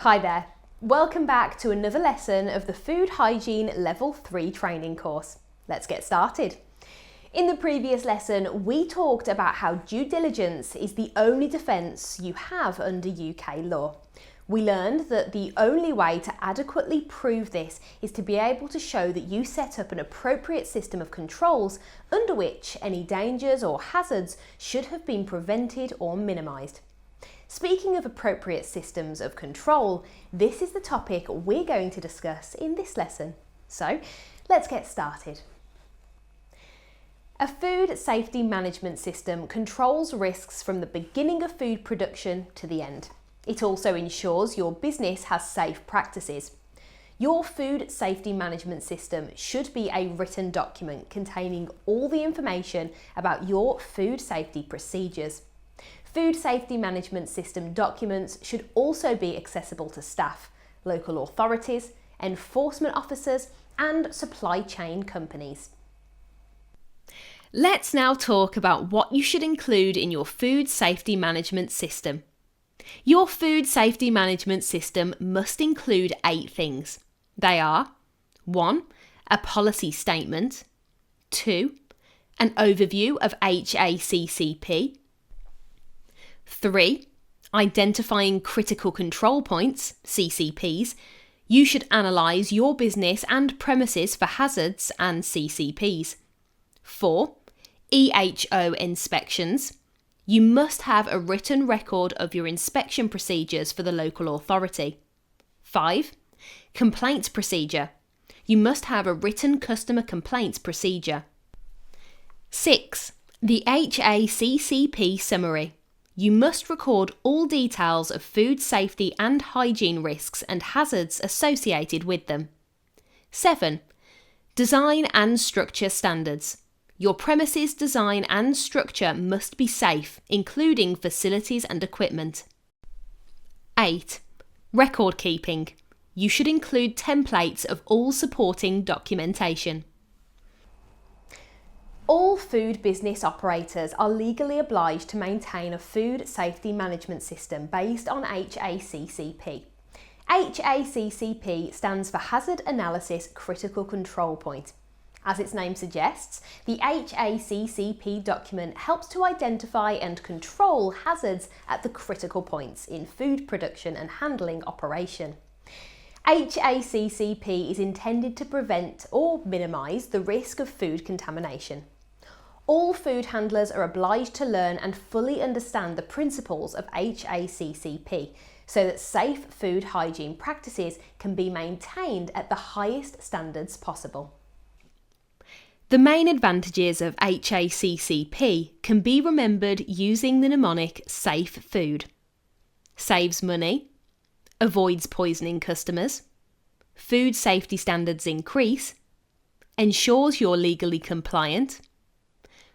Hi there, welcome back to another lesson of the Food Hygiene Level 3 training course. Let's get started. In the previous lesson, we talked about how due diligence is the only defence you have under UK law. We learned that the only way to adequately prove this is to be able to show that you set up an appropriate system of controls under which any dangers or hazards should have been prevented or minimised. Speaking of appropriate systems of control, this is the topic we're going to discuss in this lesson. So, let's get started. A food safety management system controls risks from the beginning of food production to the end. It also ensures your business has safe practices. Your food safety management system should be a written document containing all the information about your food safety procedures. Food safety management system documents should also be accessible to staff, local authorities, enforcement officers, and supply chain companies. Let's now talk about what you should include in your food safety management system. Your food safety management system must include 8 things. They are 1. A policy statement, 2. An overview of HACCP, 3. Identifying critical control points, CCPs. You should analyse your business and premises for hazards and CCPs. 4. EHO inspections. You must have a written record of your inspection procedures for the local authority. 5. Complaints procedure. You must have a written customer complaints procedure. 6. The HACCP summary. You must record all details of food safety and hygiene risks and hazards associated with them. 7. Design and structure standards. Your premises design and structure must be safe, including facilities and equipment. 8. Record keeping. You should include templates of all supporting documentation. All food business operators are legally obliged to maintain a food safety management system based on HACCP. HACCP stands for Hazard Analysis Critical Control Point. As its name suggests, the HACCP document helps to identify and control hazards at the critical points in food production and handling operation. HACCP is intended to prevent or minimise the risk of food contamination. All food handlers are obliged to learn and fully understand the principles of HACCP so that safe food hygiene practices can be maintained at the highest standards possible. The main advantages of HACCP can be remembered using the mnemonic SAFE FOOD. Saves money, avoids poisoning customers, food safety standards increase, ensures you're legally compliant,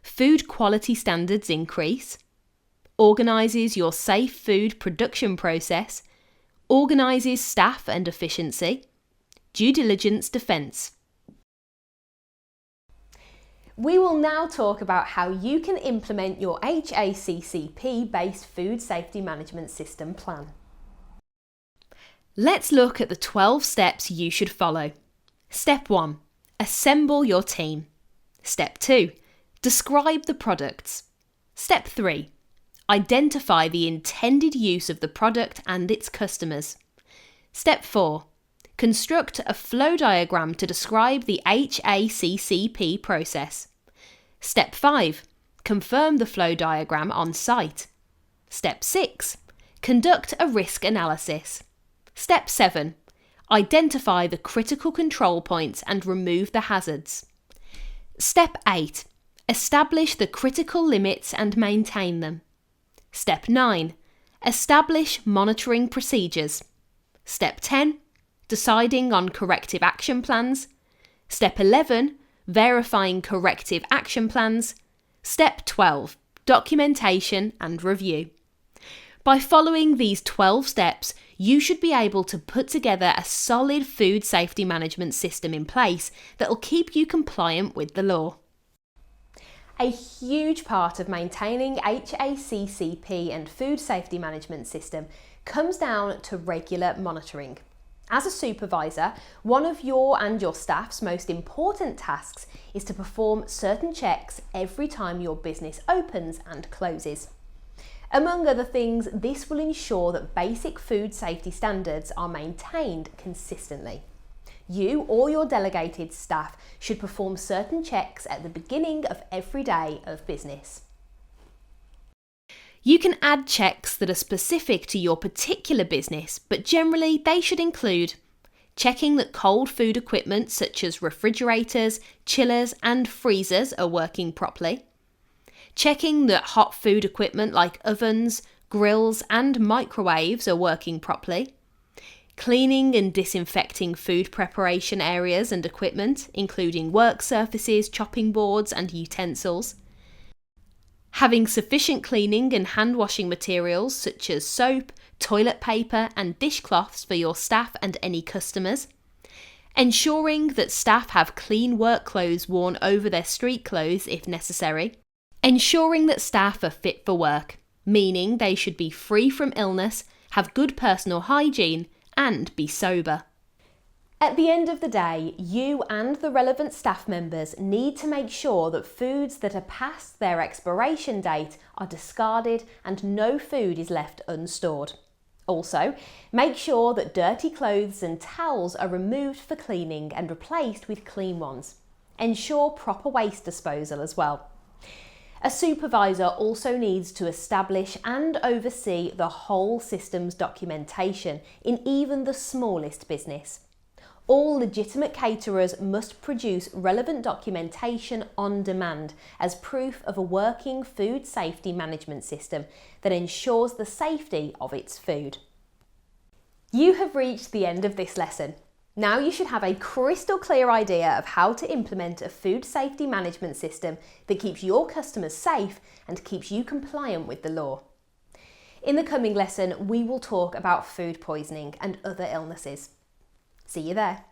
food quality standards increase, organises your safe food production process, organises staff and efficiency, due diligence defence. We will now talk about how you can implement your HACCP-based food safety management system plan. Let's look at the 12 steps you should follow. Step 1. Assemble your team. Step 2. Describe the products. Step 3. Identify the intended use of the product and its customers. Step 4. Construct a flow diagram to describe the HACCP process. Step 5. Confirm the flow diagram on site. Step 6. Conduct a risk analysis. Step 7. Identify the critical control points and remove the hazards. Step 8. Establish the critical limits and maintain them. Step 9. Establish monitoring procedures. Step 10. Deciding on corrective action plans. Step 11. Verifying corrective action plans. Step 12. Documentation and review. By following these 12 steps, you should be able to put together a solid food safety management system in place that will keep you compliant with the law. A huge part of maintaining HACCP and food safety management system comes down to regular monitoring. As a supervisor, one of your and your staff's most important tasks is to perform certain checks every time your business opens and closes. Among other things, this will ensure that basic food safety standards are maintained consistently. You or your delegated staff should perform certain checks at the beginning of every day of business. You can add checks that are specific to your particular business, but generally they should include checking that cold food equipment such as refrigerators, chillers and freezers are working properly, checking that hot food equipment like ovens, grills and microwaves are working properly, cleaning and disinfecting food preparation areas and equipment, including work surfaces, chopping boards and utensils, having sufficient cleaning and hand washing materials such as soap, toilet paper and dishcloths for your staff and any customers, ensuring that staff have clean work clothes worn over their street clothes if necessary, ensuring that staff are fit for work, meaning they should be free from illness, have good personal hygiene and be sober. At the end of the day, you and the relevant staff members need to make sure that foods that are past their expiration date are discarded and no food is left unstored. Also, make sure that dirty clothes and towels are removed for cleaning and replaced with clean ones. Ensure proper waste disposal as well. A supervisor also needs to establish and oversee the whole system's documentation in even the smallest business. All legitimate caterers must produce relevant documentation on demand as proof of a working food safety management system that ensures the safety of its food. You have reached the end of this lesson. Now you should have a crystal clear idea of how to implement a food safety management system that keeps your customers safe and keeps you compliant with the law. In the coming lesson, we will talk about food poisoning and other illnesses. See you there.